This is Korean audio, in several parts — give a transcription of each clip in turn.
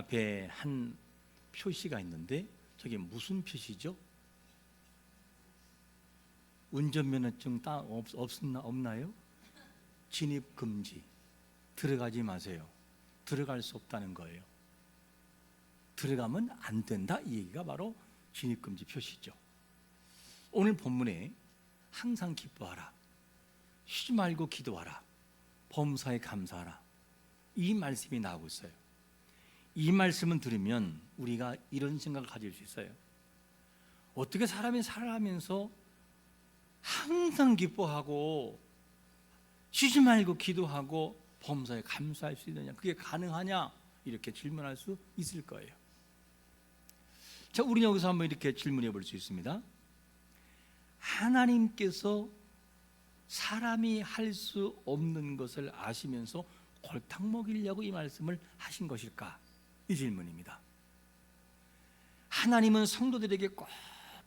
앞에 한 표시가 있는데 저게 무슨 표시죠? 운전면허증 없나요? 진입 금지. 들어가지 마세요. 들어갈 수 없다는 거예요. 들어가면 안 된다, 이 얘기가 바로 진입 금지 표시죠. 오늘 본문에 항상 기뻐하라, 쉬지 말고 기도하라, 범사에 감사하라, 이 말씀이 나오고 있어요. 이 말씀을 들으면 우리가 이런 생각을 가질 수 있어요. 어떻게 사람이 살아가면서 항상 기뻐하고 쉬지 말고 기도하고 범사에 감사할 수 있느냐, 그게 가능하냐, 이렇게 질문할 수 있을 거예요. 자, 우리 여기서 한번 이렇게 질문해 볼 수 있습니다. 하나님께서 사람이 할 수 없는 것을 아시면서 골탕 먹이려고 이 말씀을 하신 것일까? 이 질문입니다. 하나님은 성도들에게 꼭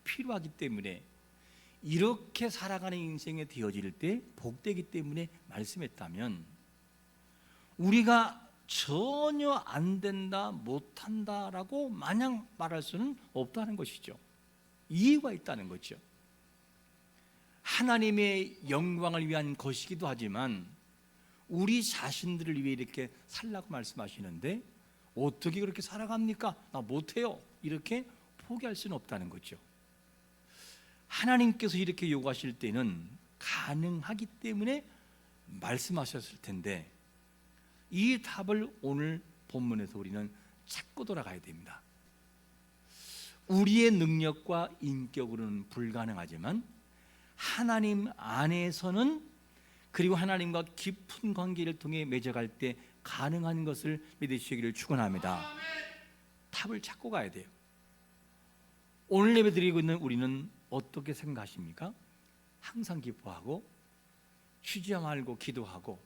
필요하기 때문에, 이렇게 살아가는 인생에 되어질 때 복되기 때문에 말씀했다면, 우리가 전혀 안 된다, 못한다라고 마냥 말할 수는 없다는 것이죠. 이유가 있다는 거죠. 하나님의 영광을 위한 것이기도 하지만 우리 자신들을 위해 이렇게 살라고 말씀하시는데, 어떻게 그렇게 살아갑니까? 나 못해요, 이렇게 포기할 수는 없다는 거죠. 하나님께서 이렇게 요구하실 때는 가능하기 때문에 말씀하셨을 텐데, 이 답을 오늘 본문에서 우리는 찾고 돌아가야 됩니다. 우리의 능력과 인격으로는 불가능하지만 하나님 안에서는, 그리고 하나님과 깊은 관계를 통해 맺어갈 때 가능한 것을 믿으시기를 축원합니다. 답을 찾고 가야 돼요. 오늘 예배 드리고 있는 우리는 어떻게 생각하십니까? 항상 기뻐하고 쉬지 말고 기도하고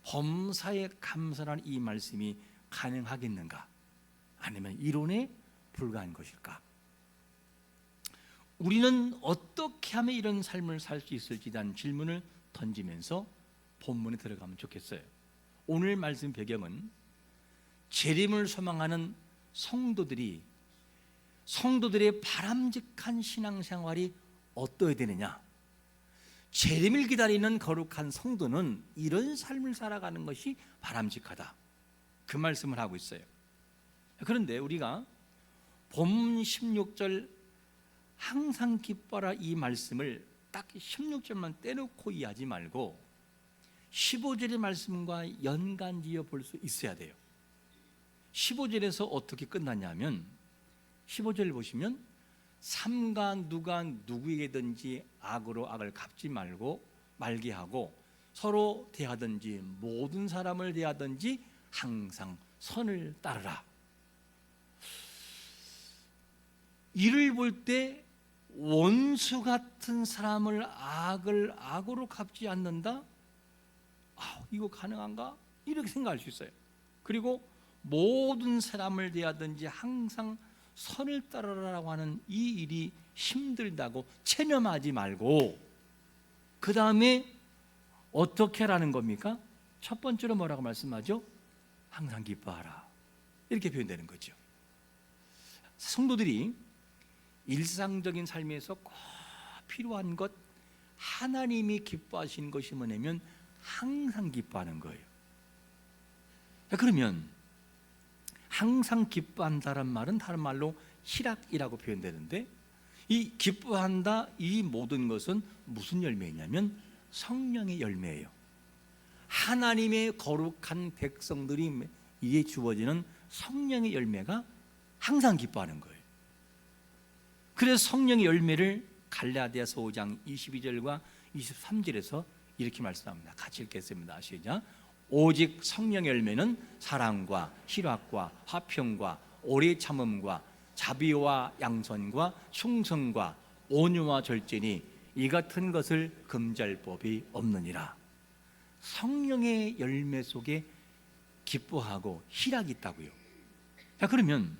범사에 감사라는 이 말씀이 가능하겠는가? 아니면 이론에 불과한 것일까? 우리는 어떻게 하면 이런 삶을 살 수 있을지에 대한 질문을 던지면서 본문에 들어가면 좋겠어요. 오늘 말씀 배경은 재림을 소망하는 성도들의 바람직한 신앙생활이 어떠해야 되느냐, 재림을 기다리는 거룩한 성도는 이런 삶을 살아가는 것이 바람직하다, 그 말씀을 하고 있어요. 그런데 우리가 본 16절 항상 기뻐라, 이 말씀을 딱 16절만 떼놓고 이해하지 말고 15절의 말씀과 연관지어 볼 수 있어야 돼요. 15절에서 어떻게 끝났냐면, 15절 보시면 삼가 누가 누구에게든지 악으로 악을 갚지 말게 하고, 서로 대하든지 모든 사람을 대하든지 항상 선을 따르라. 이를 볼 때 원수 같은 사람을 악을 악으로 갚지 않는다? 이거 가능한가? 이렇게 생각할 수 있어요. 그리고 모든 사람을 대하든지 항상 선을 따르라고 하는 이 일이 힘들다고 체념하지 말고, 그 다음에 어떻게 하라는 겁니까? 첫 번째로 뭐라고 말씀하죠? 항상 기뻐하라, 이렇게 표현되는 거죠. 성도들이 일상적인 삶에서 꼭 필요한 것, 하나님이 기뻐하시는 것이 뭐냐면 항상 기뻐하는 거예요. 그러면 항상 기뻐한다란 말은 다른 말로 희락이라고 표현되는데, 이 기뻐한다, 이 모든 것은 무슨 열매냐면 성령의 열매예요. 하나님의 거룩한 백성들이 이에 주어지는 성령의 열매가 항상 기뻐하는 거예요. 그래서 성령의 열매를 갈라디아서 5장 22절과 23절에서 이렇게 말씀합니다. 같이 읽겠습니다. 시작. 오직 성령의 열매는 사랑과 희락과 화평과 오래 참음과 자비와 양선과 충성과 온유와 절제니 이 같은 것을 금지할 법이 없느니라. 성령의 열매 속에 기뻐하고 희락이 있다고요. 자, 그러면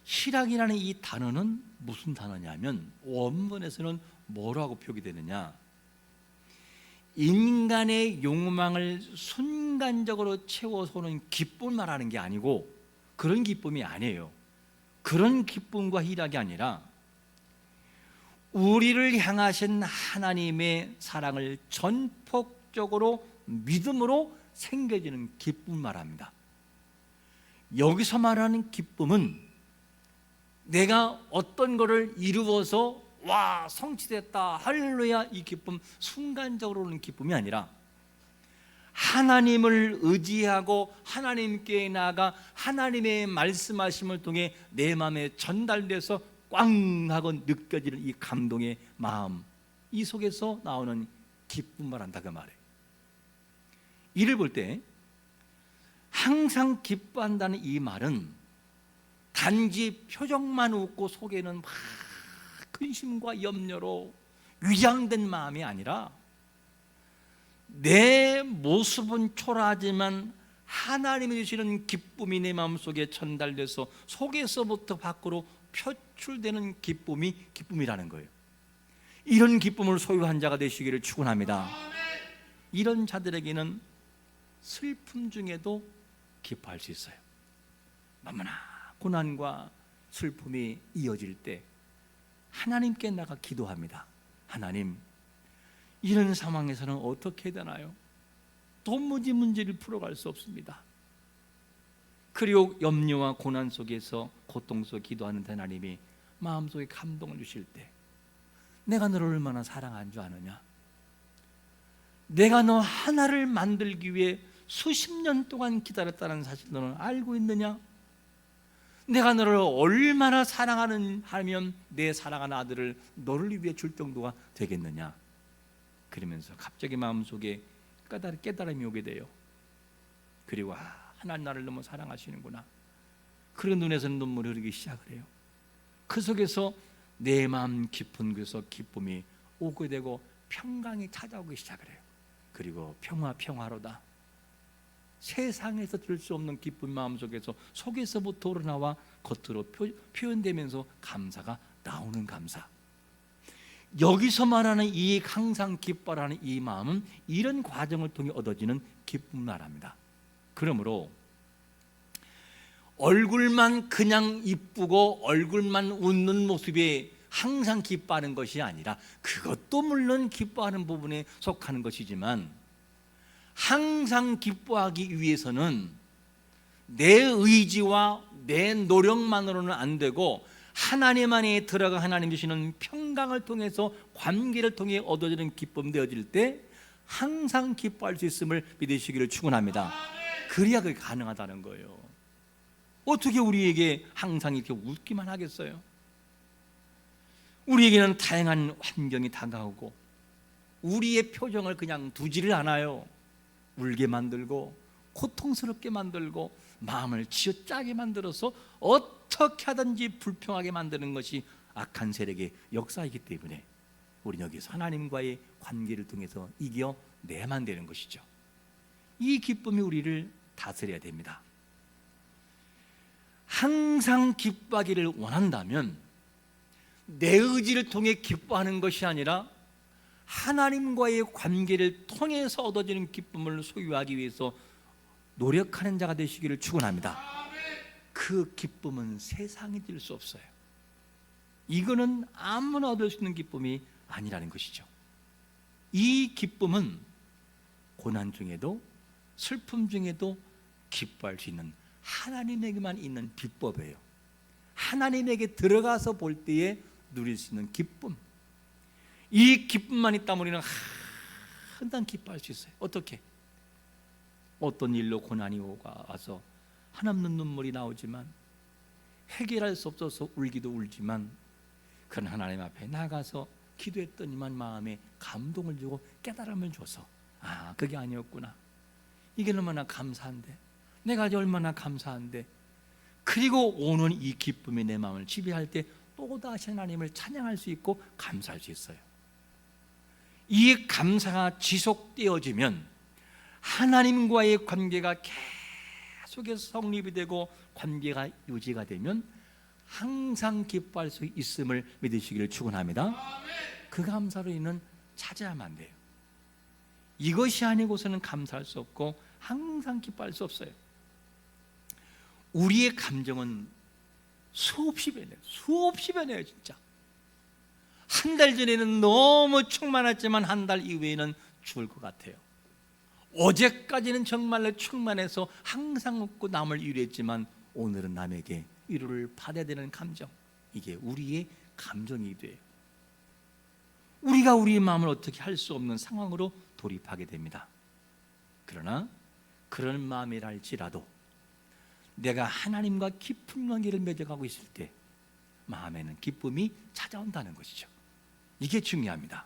희락이라는 이 단어는 무슨 단어냐면, 원문에서는 뭐라고 표기되느냐, 인간의 욕망을 순간적으로 채워서는 기쁨을 말하는 게 아니고 그런 기쁨이 아니에요. 그런 기쁨과 희락이 아니라 우리를 향하신 하나님의 사랑을 전폭적으로 믿음으로 생겨지는 기쁨을 말합니다. 여기서 말하는 기쁨은 내가 어떤 것을 이루어서 와 성취됐다 할렐루야 이 기쁨 순간적으로 오는 기쁨이 아니라 하나님을 의지하고 하나님께 나아가 하나님의 말씀하심을 통해 내 마음에 전달돼서 꽝 하고 느껴지는 이 감동의 마음, 이 속에서 나오는 기쁨을 한다 그 말이에요. 이를 볼 때 항상 기뻐한다는 이 말은 단지 표정만 웃고 속에는 막 근심과 염려로 위장된 마음이 아니라 내 모습은 초라하지만 하나님이 주시는 기쁨이 내 마음속에 전달돼서 속에서부터 밖으로 표출되는 기쁨이라는 거예요. 이런 기쁨을 소유한 자가 되시기를 축원합니다. 이런 자들에게는 슬픔 중에도 기뻐할 수 있어요. 너무나 고난과 슬픔이 이어질 때 하나님께 나가 기도합니다. 하나님, 이런 상황에서는 어떻게 되나요? 도무지 문제를 풀어갈 수 없습니다. 그리고 염려와 고난 속에서 고통 속에 기도하는 하나님이 마음속에 감동을 주실 때 내가 너를 얼마나 사랑한 줄 아느냐? 내가 너 하나를 만들기 위해 수십 년 동안 기다렸다는 사실 너는 알고 있느냐? 내가 너를 얼마나 사랑하면 내 사랑하는 아들을 너를 위해 줄 정도가 되겠느냐? 그러면서 갑자기 마음속에 깨달음이 오게 돼요. 그리고 하나님 나를 너무 사랑하시는구나. 그리고 눈에서는 눈물이 흐르기 시작을 해요. 그 속에서 내 마음 깊은 곳에서 기쁨이 오게 되고 평강이 찾아오기 시작을 해요. 그리고 평화로다. 세상에서 들 수 없는 기쁨 마음속에서 속에서부터 우러나와 겉으로 표현되면서 감사가 나오는 감사. 여기서 말하는 이 항상 기뻐라는 이 마음은 이런 과정을 통해 얻어지는 기쁨을 말합니다. 그러므로 얼굴만 그냥 이쁘고 얼굴만 웃는 모습에 항상 기뻐하는 것이 아니라 그것도 물론 기뻐하는 부분에 속하는 것이지만 항상 기뻐하기 위해서는 내 의지와 내 노력만으로는 안 되고 하나님 안에 들어가 하나님 주시는 평강을 통해서 관계를 통해 얻어지는 기쁨 되어질 때 항상 기뻐할 수 있음을 믿으시기를 축원합니다. 그래야 그게 가능하다는 거예요. 어떻게 우리에게 항상 이렇게 웃기만 하겠어요? 우리에게는 다양한 환경이 다가오고 우리의 표정을 그냥 두지를 않아요. 울게 만들고 고통스럽게 만들고 마음을 쥐어짜게 만들어서 어떻게 하든지 불평하게 만드는 것이 악한 세력의 역사이기 때문에 우리는 여기서 하나님과의 관계를 통해서 이겨내야만 되는 것이죠. 이 기쁨이 우리를 다스려야 됩니다. 항상 기뻐하기를 원한다면 내 의지를 통해 기뻐하는 것이 아니라 하나님과의 관계를 통해서 얻어지는 기쁨을 소유하기 위해서 노력하는 자가 되시기를 축원합니다. 그 기쁨은 세상이 줄 수 없어요. 이거는 아무나 얻을 수 있는 기쁨이 아니라는 것이죠. 이 기쁨은 고난 중에도 슬픔 중에도 기뻐할 수 있는 하나님에게만 있는 비법이에요. 하나님에게 들어가서 볼 때에 누릴 수 있는 기쁨. 이 기쁨만 있다면 우리는 항상 기뻐할 수 있어요. 어떻게? 어떤 일로 고난이 와서 한없는 눈물이 나오지만 해결할 수 없어서 울기도 울지만 그런 하나님 앞에 나가서 기도했더니만 마음에 감동을 주고 깨달음을 줘서 그게 아니었구나. 이게 얼마나 감사한데, 내가 얼마나 감사한데. 그리고 오는 이 기쁨이 내 마음을 지배할 때 또다시 하나님을 찬양할 수 있고 감사할 수 있어요. 이 감사가 지속되어지면 하나님과의 관계가 계속해서 성립이 되고 관계가 유지가 되면 항상 기뻐할 수 있음을 믿으시기를 축원합니다. 그 감사로 인은 찾아야만 돼요. 이것이 아니고서는 감사할 수 없고 항상 기뻐할 수 없어요. 우리의 감정은 수없이 변해요. 수없이 변해요. 진짜 한 달 전에는 너무 충만했지만 한 달 이후에는 죽을 것 같아요. 어제까지는 정말로 충만해서 항상 웃고 남을 위로했지만 오늘은 남에게 위로를 받아야 되는 감정, 이게 우리의 감정이 돼요. 우리가 우리의 마음을 어떻게 할 수 없는 상황으로 돌입하게 됩니다. 그러나 그런 마음이라 할지라도 내가 하나님과 깊은 관계를 맺어가고 있을 때 마음에는 기쁨이 찾아온다는 것이죠. 이게 중요합니다.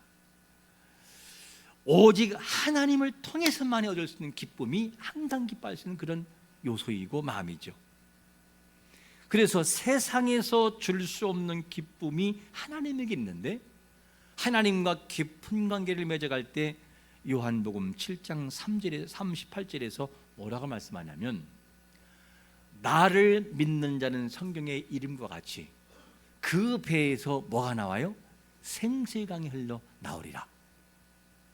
오직 하나님을 통해서만 얻을 수 있는 기쁨이 항상 기뻐할 수 있는 그런 요소이고 마음이죠. 그래서 세상에서 줄 수 없는 기쁨이 하나님에게 있는데, 하나님과 깊은 관계를 맺어갈 때 요한복음 7장 3절에 38절에서 뭐라고 말씀하냐면, 나를 믿는 자는 성경의 이름과 같이 그 배에서 뭐가 나와요? 생수강이 흘러 나오리라.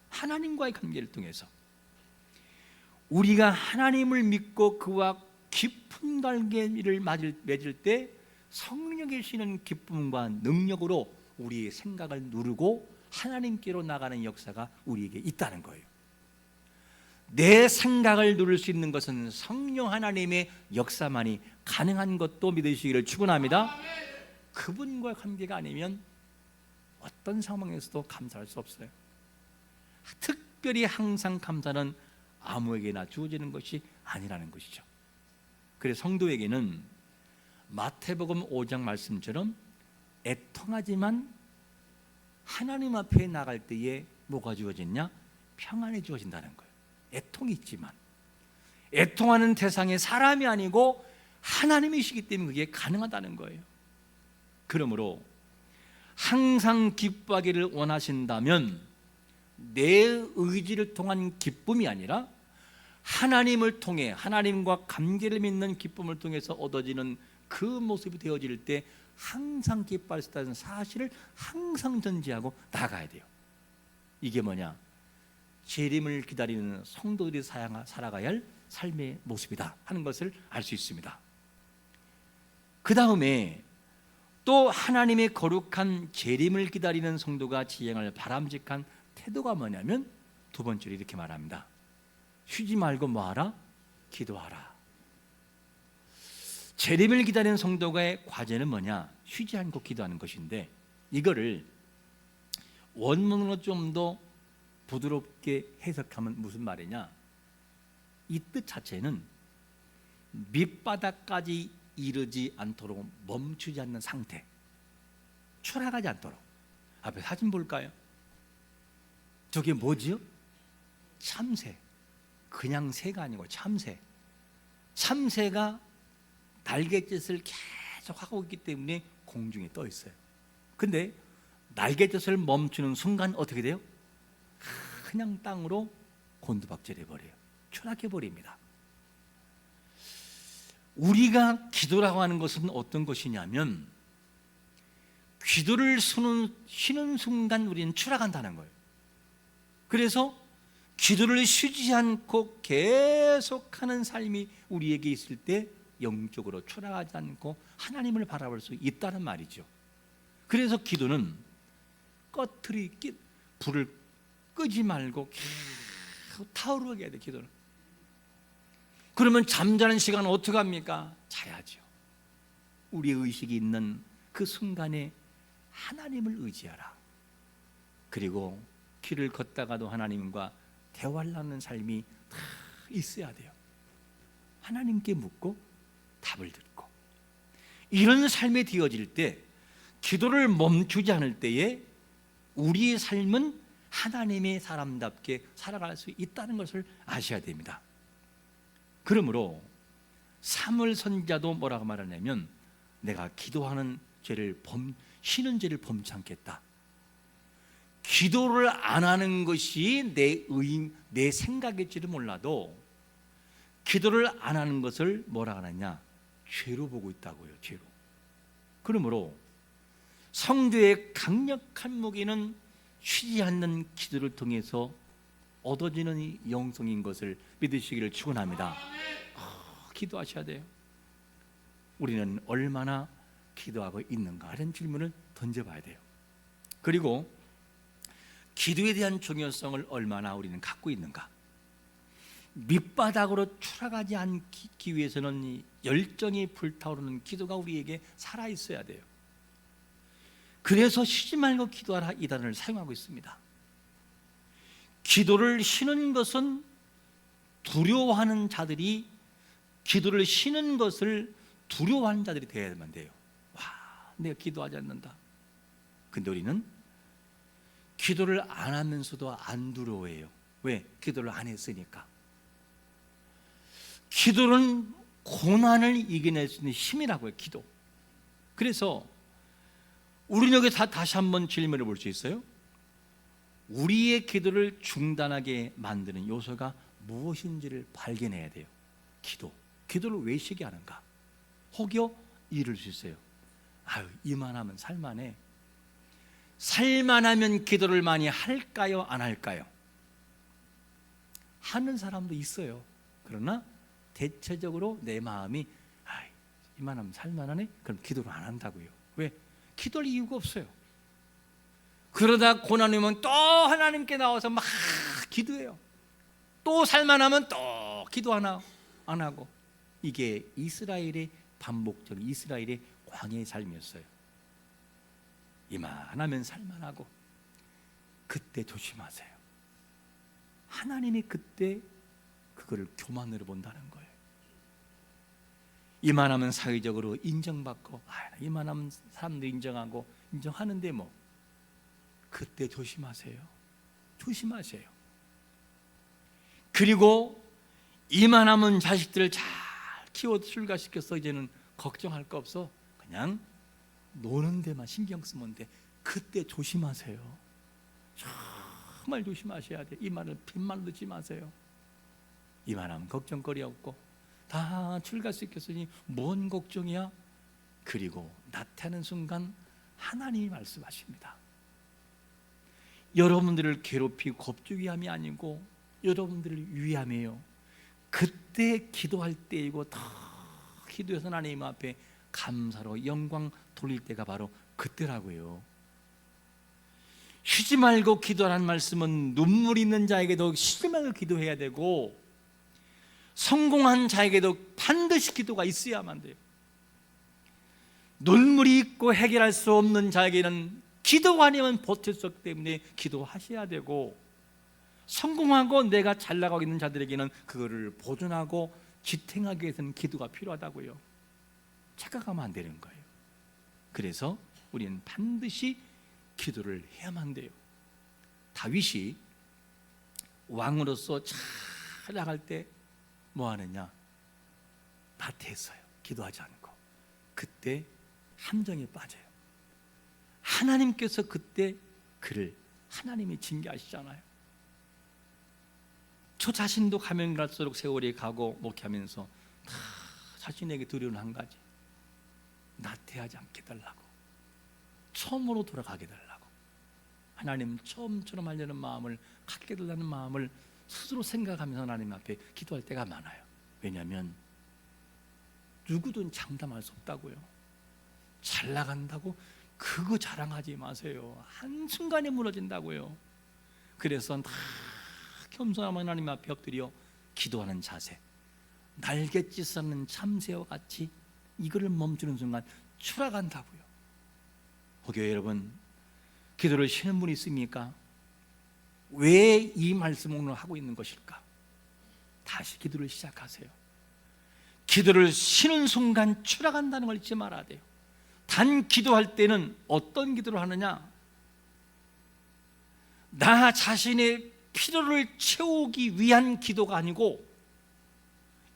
하나님과의 관계를 통해서 우리가 하나님을 믿고 그와 깊은 관계를 맺을 때 성령의 주시는 기쁨과 능력으로 우리의 생각을 누르고 하나님께로 나가는 역사가 우리에게 있다는 거예요. 내 생각을 누릴 수 있는 것은 성령 하나님의 역사만이 가능한 것도 믿으시기를 축원합니다. 그분과 관계가 아니면 어떤 상황에서도 감사할 수 없어요. 특별히 항상 감사는 아무에게나 주어지는 것이 아니라는 것이죠. 그래서 성도에게는 마태복음 5장 말씀처럼 애통하지만 하나님 앞에 나갈 때에 뭐가 주어졌냐? 평안이 주어진다는 거예요. 애통이 있지만 애통하는 대상이 사람이 아니고 하나님이시기 때문에 그게 가능하다는 거예요. 그러므로 항상 기뻐하기를 원하신다면 내 의지를 통한 기쁨이 아니라 하나님을 통해 하나님과 관계를 맺는 기쁨을 통해서 얻어지는 그 모습이 되어질 때 항상 기뻐할 수 있다는 사실을 항상 전제하고 나가야 돼요. 이게 뭐냐? 재림을 기다리는 성도들이 살아가야 할 삶의 모습이다 하는 것을 알 수 있습니다. 그 다음에 또 하나님의 거룩한 재림을 기다리는 성도가 지향할 바람직한 태도가 뭐냐면 두 번째로 이렇게 말합니다. 쉬지 말고 뭐하라? 기도하라. 재림을 기다리는 성도의 과제는 뭐냐? 쉬지 않고 기도하는 것인데, 이거를 원문으로 좀 더 부드럽게 해석하면 무슨 말이냐? 이 뜻 자체는 밑바닥까지 이르지 않도록 멈추지 않는 상태, 추락하지 않도록. 앞에 사진 볼까요? 저게 뭐지요? 참새. 그냥 새가 아니고 참새. 참새가 날갯짓을 계속 하고 있기 때문에 공중에 떠 있어요. 근데 날갯짓을 멈추는 순간 어떻게 돼요? 그냥 땅으로 곤두박질해 버려요. 추락해 버립니다. 우리가 기도라고 하는 것은 어떤 것이냐면, 기도를 쉬는 순간 우리는 추락한다는 거예요. 그래서 기도를 쉬지 않고 계속하는 삶이 우리에게 있을 때 영적으로 추락하지 않고 하나님을 바라볼 수 있다는 말이죠. 그래서 기도는 꺼트리 불을 끄지 말고 계속 타오르게 해야 돼. 기도는. 그러면 잠자는 시간 어떻게 합니까? 자야죠. 우리의 의식이 있는 그 순간에 하나님을 의지하라. 그리고 길을 걷다가도 하나님과 대화를 나누는 삶이 다 있어야 돼요. 하나님께 묻고 답을 듣고. 이런 삶이 되어질 때, 기도를 멈추지 않을 때에 우리의 삶은 하나님의 사람답게 살아갈 수 있다는 것을 아셔야 됩니다. 그러므로 사무엘 선지자도 뭐라고 말하냐면, 내가 기도하는 죄를 쉬는 죄를 범치 않겠다. 기도를 안 하는 것이 내 생각일지도 몰라도 기도를 안 하는 것을 뭐라 하느냐? 죄로 보고 있다고요. 죄로. 그러므로 성도의 강력한 무기는 쉬지 않는 기도를 통해서 얻어지는 영성인 것을 믿으시기를 축원합니다. 기도하셔야 돼요. 우리는 얼마나 기도하고 있는가 이런 질문을 던져봐야 돼요. 그리고 기도에 대한 중요성을 얼마나 우리는 갖고 있는가. 밑바닥으로 추락하지 않기 위해서는 이 열정이 불타오르는 기도가 우리에게 살아있어야 돼요. 그래서 쉬지 말고 기도하라 이 단어를 사용하고 있습니다. 기도를 쉬는 것은 두려워하는 자들이, 기도를 쉬는 것을 두려워하는 자들이 되어야만 돼요. 와, 내가 기도하지 않는다. 근데 우리는 기도를 안 하면서도 안 두려워해요. 왜? 기도를 안 했으니까. 기도는 고난을 이겨낼 수 있는 힘이라고요. 기도. 그래서 우리는 여기 다시 한번 질문해 볼 수 있어요. 우리의 기도를 중단하게 만드는 요소가 무엇인지를 발견해야 돼요. 기도. 기도를 왜 쉬게 하는가? 혹여 이럴 수 있어요. 아유, 이만하면 살만해. 살만하면 기도를 많이 할까요? 안 할까요? 하는 사람도 있어요. 그러나 대체적으로 내 마음이 이만하면 살만하네? 그럼 기도를 안 한다고요. 왜? 기도할 이유가 없어요. 그러다 고난이 오면 또 하나님께 나와서 막 기도해요. 또 살만하면 또 기도 하나 안 하고. 이게 이스라엘의 반복적인 이스라엘의 광야의 삶이었어요. 이만하면 살만하고. 그때 조심하세요. 하나님이 그때 그거를 교만으로 본다는 거예요. 이만하면 사회적으로 인정받고, 이만하면 사람들이 인정하고 인정하는데 뭐, 그때 조심하세요. 조심하세요. 그리고 이만하면 자식들을 잘 키워 출가시켜서 이제는 걱정할 거 없어. 그냥 노는 데만 신경 쓰면 돼. 그때 조심하세요. 정말 조심하셔야 돼. 이 말을 빈말 넣지 마세요. 이만하면 걱정거리 없고 다 출가시켰으니 뭔 걱정이야? 그리고 나타나는 순간 하나님이 말씀하십니다. 여러분들을 괴롭히고 겁주기함이 아니고 여러분들을 위함이에요. 그때 기도할 때이고 더 기도해서 하나님 앞에 감사로 영광 돌릴 때가 바로 그때라고요. 쉬지 말고 기도하라는 말씀은 눈물 있는 자에게도 쉬지 말고 기도해야 되고, 성공한 자에게도 반드시 기도가 있어야만 돼요. 눈물이 있고 해결할 수 없는 자에게는 기도가 아니면 버틸 수 없기 때문에 기도하셔야 되고, 성공하고 내가 잘 나가고 있는 자들에게는 그거를 보존하고 지탱하기 위해서는 기도가 필요하다고요. 착각하면 안 되는 거예요. 그래서 우리는 반드시 기도를 해야만 돼요. 다윗이 왕으로서 잘 나갈 때 뭐 하느냐? 나태했어요. 기도하지 않고. 그때 함정에 빠져요. 하나님께서 그때 그를 하나님이 징계하시잖아요. 저 자신도 가면 갈수록 세월이 가고 목회하면서 다 자신에게 두려운 한 가지, 나태하지 않게 달라고, 처음으로 돌아가게 달라고, 하나님 처음처럼 하려는 마음을 갖게 달라는 마음을 스스로 생각하면서 하나님 앞에 기도할 때가 많아요. 왜냐하면 누구든 장담할 수 없다고요. 잘 나간다고 그거 자랑하지 마세요. 한순간에 무너진다고요. 그래서 다 겸손한 하나님 앞에 엎드려 기도하는 자세, 날갯짓 쌓는 참새와 같이 이거를 멈추는 순간 추락한다고요. 혹여 여러분 기도를 쉬는 분이 있습니까? 왜 이 말씀을 오늘 하고 있는 것일까? 다시 기도를 시작하세요. 기도를 쉬는 순간 추락한다는 걸 잊지 말아야 돼요. 단 기도할 때는 어떤 기도를 하느냐? 나 자신의 필요를 채우기 위한 기도가 아니고,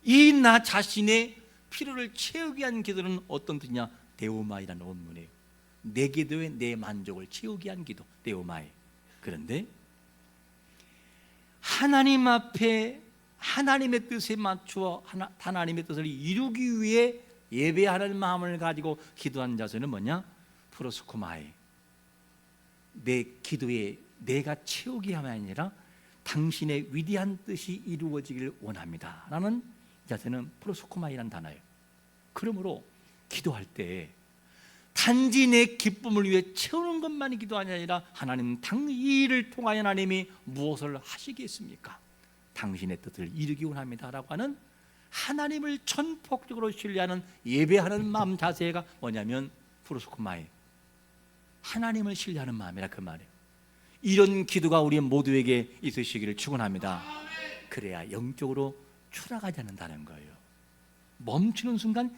이 나 자신의 필요를 채우기 위한 기도는 어떤 뜻이냐? 데오마이라는 원문이에요. 내 기도에 내 만족을 채우기 위한 기도, 데오마이. 그런데 하나님 앞에 하나님의 뜻에 맞추어 하나님의 뜻을 이루기 위해 예배하는 마음을 가지고 기도하는 자세는 뭐냐? 프로스코마이. 내 기도에 내가 채우기 함이 아니라 당신의 위대한 뜻이 이루어지기를 원합니다 라는 자세는 프로스코마이라는 단어예요. 그러므로 기도할 때 단지 내 기쁨을 위해 채우는 것만이 기도하는 게 아니라 하나님 이 일을 통하여 하나님이 무엇을 하시겠습니까? 당신의 뜻을 이루기 원합니다라고 하는 하나님을 전폭적으로 신뢰하는 예배하는 마음 자세가 뭐냐면 프로스코마이, 하나님을 신뢰하는 마음이라 그 말이에요. 이런 기도가 우리 모두에게 있으시기를 축원합니다. 그래야 영적으로 추락하지 않는다는 거예요. 멈추는 순간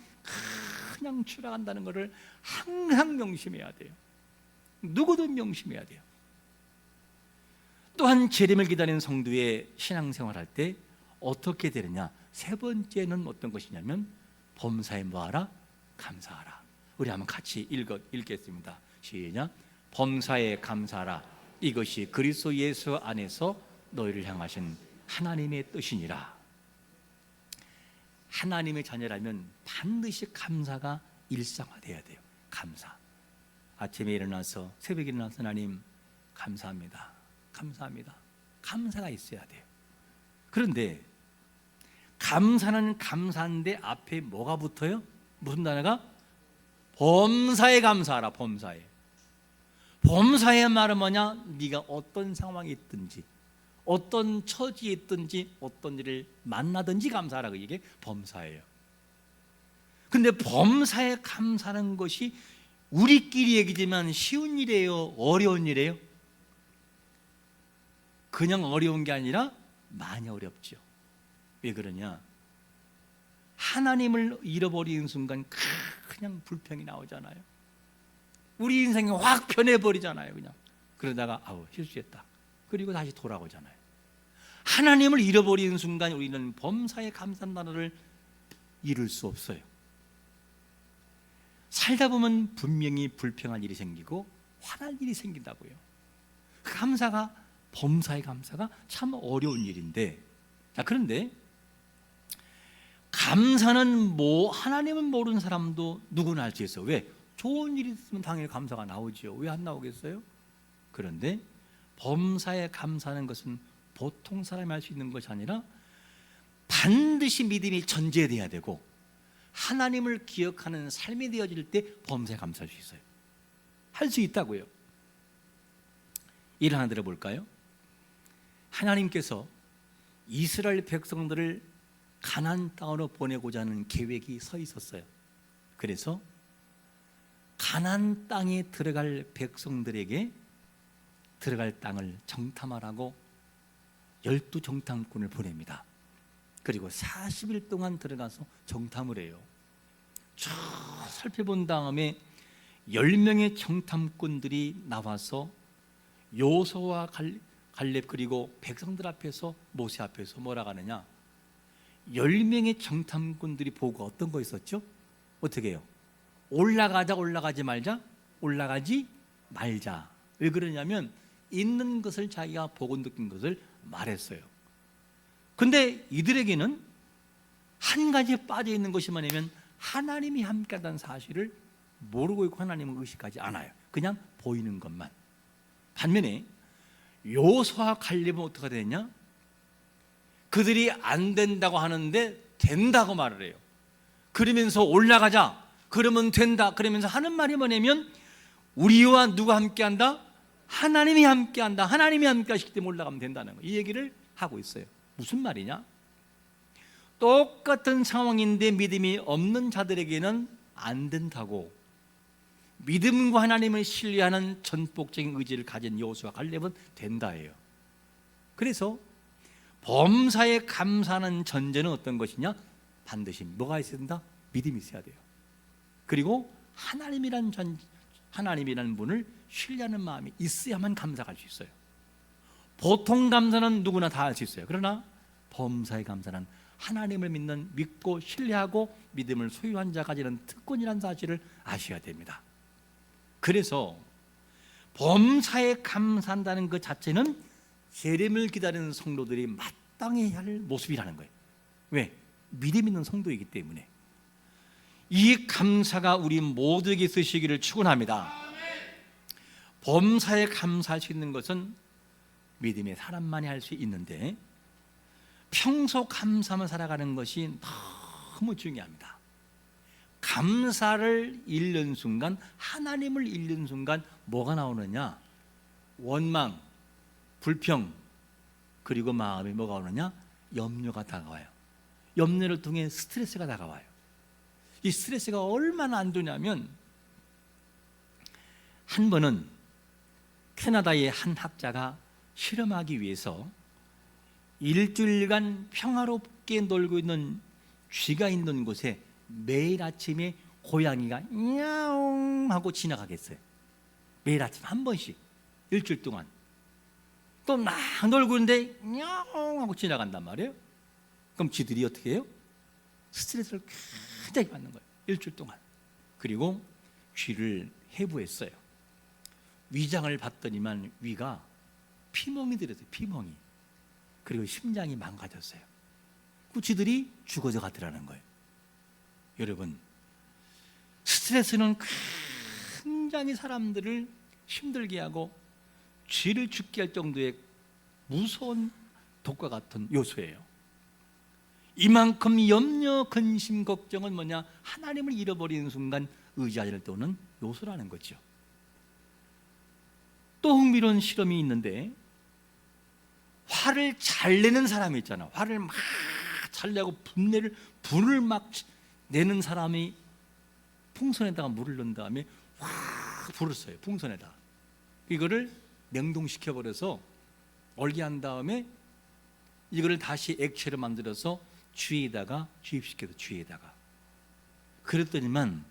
그냥 추락한다는 것을 항상 명심해야 돼요. 누구도 명심해야 돼요. 또한 재림을 기다리는 성도의 신앙생활할 때 어떻게 되느냐? 세 번째는 어떤 것이냐면 범사에 뭐하라? 감사하라. 우리 한번 같이 읽겠습니다. 시작. 범사에 감사하라. 이것이 그리스도 예수 안에서 너희를 향하신 하나님의 뜻이니라. 하나님의 자녀라면 반드시 감사가 일상화돼야 돼요. 감사. 아침에 일어나서 새벽에 일어나서 하나님 감사합니다. 감사합니다. 감사가 있어야 돼요. 그런데 감사는 감사인데 앞에 뭐가 붙어요? 무슨 단어가? 범사에 감사하라. 범사에. 범사의 말은 뭐냐? 네가 어떤 상황에 있든지 어떤 처지에 있든지 어떤 일을 만나든지 감사하라. 이게 범사예요. 근데 범사에 감사하는 것이 우리끼리 얘기지만 쉬운 일이에요? 어려운 일이에요? 그냥 어려운 게 아니라 많이 어렵죠. 왜 그러냐? 하나님을 잃어버리는 순간 그냥 불평이 나오잖아요. 우리 인생이 확 변해버리잖아요. 그냥 그러다가 아우 실수했다. 그리고 다시 돌아오잖아요. 하나님을 잃어버리는 순간 우리는 범사에 감사한 단어를 이룰 수 없어요. 살다 보면 분명히 불평할 일이 생기고 화날 일이 생긴다고요. 감사가, 범사의 감사가 참 어려운 일인데, 자, 그런데 감사는 하나님은 모르는 사람도 누구나 할 수 있어요. 왜? 좋은 일이 있으면 당연히 감사가 나오죠. 왜 안 나오겠어요? 그런데 범사에 감사하는 것은 보통 사람이 할 수 있는 것이 아니라 반드시 믿음이 전제돼야 되고 하나님을 기억하는 삶이 되어질 때 범사에 감사할 수 있어요. 할 수 있다고요. 일 하나 들어볼까요? 하나님께서 이스라엘 백성들을 가나안 땅으로 보내고자 하는 계획이 서 있었어요. 그래서 가나안 땅에 들어갈 백성들에게 들어갈 땅을 정탐하라고 12정탐꾼을 보냅니다. 그리고 40일 동안 들어가서 정탐을 해요. 쭉 살펴본 다음에 10명의 정탐꾼들이 나와서 요소와 갈렙 그리고 백성들 앞에서 모세 앞에서 뭐라고 하느냐? 10명의 정탐꾼들이 보고 어떤 거 있었죠? 어떻게 해요? 올라가자 올라가지 말자? 올라가지 말자. 왜 그러냐면 있는 것을 자기가 보고 느낀 것을 말했어요. 근데 이들에게는 한 가지에 빠져 있는 것이 뭐냐면 하나님이 함께하다는 사실을 모르고 있고 하나님을 의식하지 않아요. 그냥 보이는 것만. 반면에 요수와 갈렙은 어떻게 되냐? 그들이 안 된다고 하는데 된다고 말을 해요. 그러면서 올라가자, 그러면 된다, 그러면서 하는 말이 뭐냐면 우리와 누가 함께한다? 하나님이 함께한다. 하나님이 함께하시기 때문에 올라가면 된다는 거예요. 이 얘기를 하고 있어요. 무슨 말이냐? 똑같은 상황인데 믿음이 없는 자들에게는 안 된다고, 믿음과 하나님을 신뢰하는 전폭적인 의지를 가진 여호수아 갈렙은 된다예요. 그래서 범사에 감사하는 전제는 어떤 것이냐? 반드시 뭐가 있어야 된다? 믿음이 있어야 돼요. 그리고 하나님이라는 분을 신뢰하는 마음이 있어야만 감사할 수 있어요. 보통 감사는 누구나 다 할 수 있어요. 그러나 범사의 감사는 하나님을 믿고 신뢰하고 믿음을 소유한 자가 가지는 특권이라는 사실을 아셔야 됩니다. 그래서 범사에 감사한다는 것 자체는 재림을 기다리는 성도들이 마땅히 할 모습이라는 거예요. 왜? 믿음 있는 성도이기 때문에. 이 감사가 우리 모두에게 있으시기를 축원합니다. 범사에 감사할 수 있는 것은 믿음의 사람만이 할 수 있는데 평소 감사하며 살아가는 것이 너무 중요합니다. 감사를 잃는 순간, 하나님을 잃는 순간 뭐가 나오느냐? 원망, 불평, 그리고 마음에 뭐가 오느냐? 염려가 다가와요. 염려를 통해 스트레스가 다가와요. 이 스트레스가 얼마나 안 좋냐면, 한 번은 캐나다의 한 학자가 실험하기 위해서 일주일간 평화롭게 놀고 있는 쥐가 있는 곳에 매일 아침에 고양이가 야옹 하고 지나가겠어요. 매일 아침 한 번씩 일주일 동안. 또 막 놀고 있는데 야옹 하고 지나간단 말이에요. 그럼 쥐들이 어떻게 해요? 스트레스를 굉장히 받는 거예요. 일주일 동안. 그리고 쥐를 해부했어요. 위장을 봤더니만 위가 피멍이 들었어요. 피멍이. 그리고 심장이 망가졌어요. 그 쥐들이 죽어져 가더라는 거예요. 여러분, 스트레스는 굉장히 사람들을 힘들게 하고 쥐를 죽게 할 정도의 무서운 독과 같은 요소예요. 이만큼 염려, 근심, 걱정은 뭐냐? 하나님을 잃어버리는 순간 의지하지 떠오는 요소라는 거죠. 또 흥미로운 실험이 있는데, 화를 잘 내는 사람이 있잖아. 화를 막 잘 내고 불을 막 내는 사람이 풍선에다가 물을 넣은 다음에 확 불을 써요. 풍선에다. 이거를 냉동시켜 버려서 얼게 한 다음에 이거를 다시 액체로 만들어서 쥐에다가 주입시켜서 쥐에다가. 그랬더니만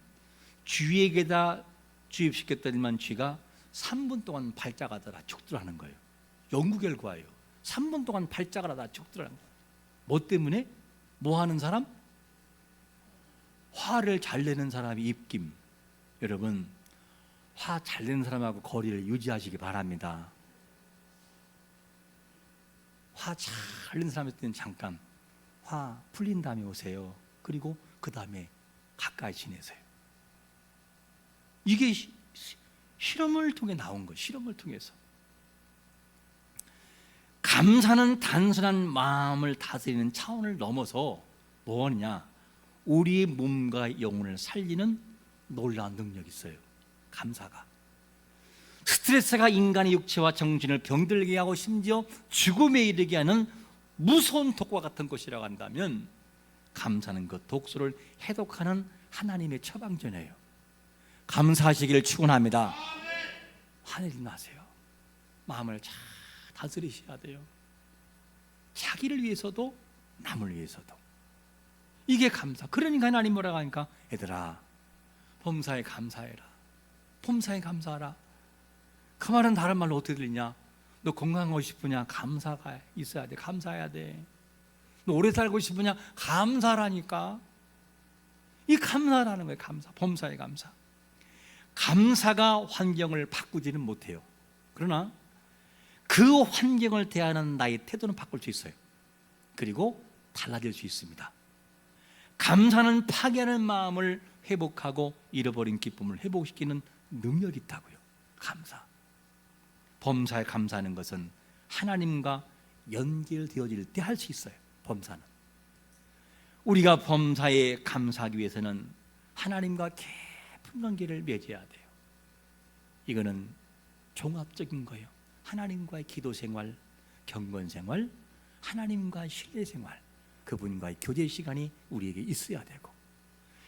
쥐에게다 주입시켰더니만 쥐가 3분 동안 발작하더라 죽더라는 거예요. 연구 결과예요. 3분 동안 발작을 하다 죽더라는 거예요. 뭐 때문에? 뭐 하는 사람? 화를 잘 내는 사람이 입김. 여러분, 화 잘 내는 사람하고 거리를 유지하시기 바랍니다. 화 잘 내는 사람한테는 잠깐 화 풀린 다음에 오세요. 그리고 그 다음에 가까이 지내세요. 이게 실험을 통해 나온 거예요. 실험을 통해서. 감사는 단순한 마음을 다스리는 차원을 넘어서 뭐냐? 우리의 몸과 영혼을 살리는 놀라운 능력이 있어요. 감사가. 스트레스가 인간의 육체와 정신을 병들게 하고 심지어 죽음에 이르게 하는 무서운 독과 같은 것이라고 한다면, 감사는 그 독소를 해독하는 하나님의 처방전이에요. 감사하시기를 축원합니다. 화내지 마세요. 마음을 잘 다스리셔야 돼요. 자기를 위해서도 남을 위해서도. 이게 감사. 그러니까 하나님 뭐라고 하니까, 얘들아 범사에 감사해라. 범사에 감사하라. 그 말은 다른 말로 어떻게 들리냐? 너 건강하고 싶으냐? 감사가 있어야 돼. 감사해야 돼. 너 오래 살고 싶으냐? 감사라니까. 이 감사라는 거예요. 감사. 범사에 감사. 감사가 환경을 바꾸지는 못해요. 그러나 그 환경을 대하는 나의 태도는 바꿀 수 있어요. 그리고 달라질 수 있습니다. 감사는 파괴하는 마음을 회복하고 잃어버린 기쁨을 회복시키는 능력이 있다고요. 감사. 범사에 감사하는 것은 하나님과 연결되어질 때 할 수 있어요. 범사는. 우리가 범사에 감사하기 위해서는 하나님과 깊은 관계를 맺어야 돼요. 이거는 종합적인 거예요. 하나님과의 기도 생활, 경건 생활, 하나님과의 신뢰 생활, 그분과의 교제 시간이 우리에게 있어야 되고,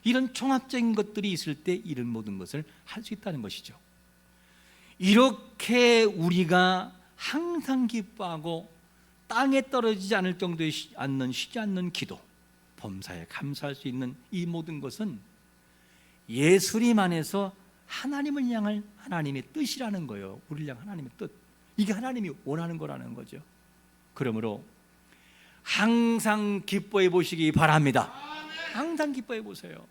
이런 종합적인 것들이 있을 때 이런 모든 것을 할 수 있다는 것이죠. 이렇게 우리가 항상 기뻐하고 땅에 떨어지지 않을 정도의 쉬지 않는 기도, 범사에 감사할 수 있는 이 모든 것은 예수님 안에서 하나님을 향할 하나님의 뜻이라는 거예요. 우리를 향한 하나님의 뜻. 이게 하나님이 원하는 거라는 거죠. 그러므로 항상 기뻐해 보시기 바랍니다. 항상 기뻐해 보세요.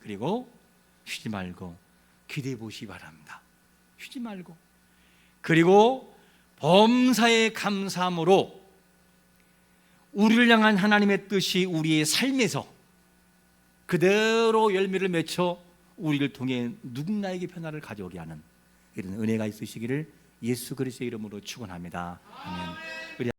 그리고 쉬지 말고 기대해 보시기 바랍니다. 쉬지 말고. 그리고 범사에 감사함으로 우리를 향한 하나님의 뜻이 우리의 삶에서 그대로 열매를 맺혀 우리를 통해 누군가에게 변화를 가져오게 하는 이런 은혜가 있으시기를 예수 그리스도의 이름으로 축원합니다. 아멘.